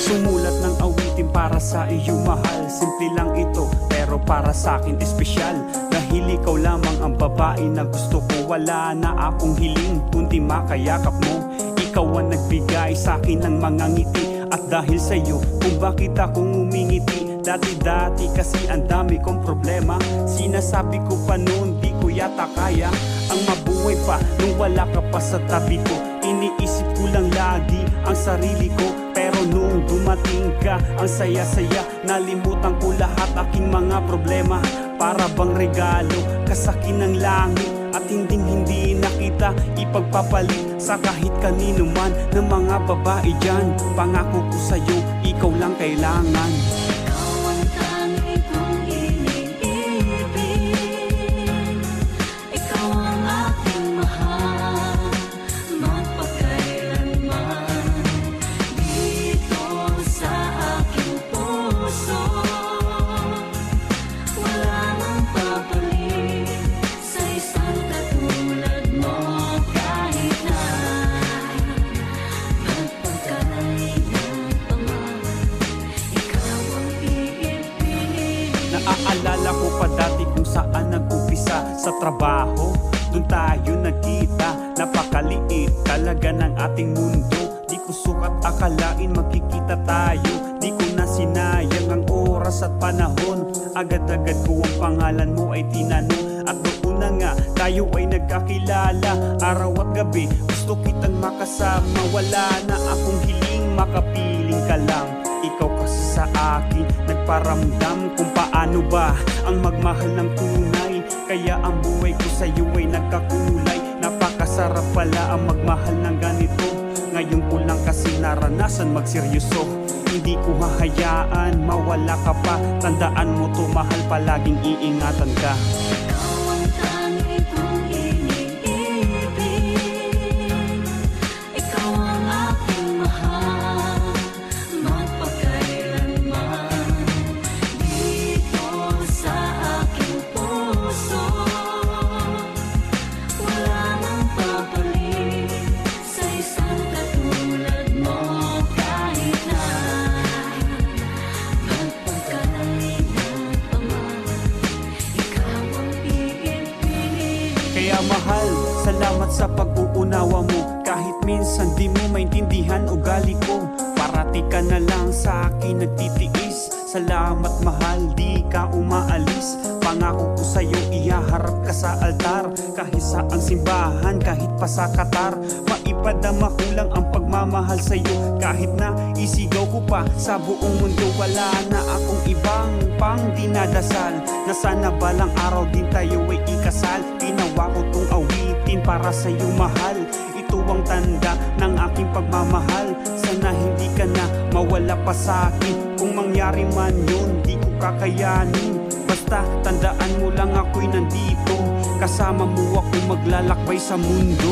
Sumulat ng awitin para sa iyo mahal. Simple lang ito pero para sa akin espesyal. Dahil ikaw lamang ang babae na gusto ko. Wala na akong hiling kundi makayakap mo. Ikaw ang nagbigay sa akin ng mga ngiti. At dahil sa'yo kung bakit ako umingiti. Dati-dati kasi ang dami kong problema. Sinasabi ko pa noon di ko yata kaya ang mabuhay pa nung wala ka pa sa tabi ko. Iniisip ko lang lagi ang sarili ko. Pero nung dumating ka, ang saya-saya. Nalimutan ko lahat aking mga problema. Para bang regalo ka sa'kin ng langit. At hindi na kita ipagpapalit sa kahit kanino man ng mga babae dyan. Pangako ko sa'yo, ikaw lang kailangan. Naaalala ko pa dati kung saan nag-upisa sa trabaho. Doon tayo nagkita, napakaliit talaga ng ating mundo. Di ko sukat akalain magkikita tayo. Di ko na sinayang ang oras at panahon. Agad-agad ko ang pangalan mo ay tinanong. At doon na nga tayo ay nagkakilala. Araw at gabi gusto kitang makasama. Wala na akong hiling, makapiling ka lang. Ikaw kasi sa akin nagparamdam kung paano ba ang magmahal ng tunay. Kaya ang buhay ko sa'yo ay nagkakulay. Napakasarap pala ang magmahal ng ganito. Ngayon ko lang kasi naranasan magseryoso. Hindi ko hahayaan mawala ka pa. Tandaan mo to mahal, palaging iingatan ka. Kaya mahal, salamat sa pag-uunawa mo. Kahit minsan di mo maintindihan ugali ko. Parati ka na lang sa akin nagtitiis. Salamat mahal, di ka umaalis. Pangako ko sa'yo, ihaharap ka sa altar. Kahit sa ang simbahan, kahit pa sa Qatar. Maipadama ko lang ang pagmamahal sa'yo. Kahit na isigaw ko pa sa buong mundo. Wala na akong ibang pang dinadasal. Na sana balang araw din tayo ay ikasal. Ginawa ko tong awitin para sa'yo mahal. Ito ang tanda ng aking pagmamahal. Sana hindi ka na mawala pa sa'kin. Kung mangyari man yun, di ko kakayanin. Basta tandaan mo lang ako'y nandito. Kasama mo ako maglalakbay sa mundo.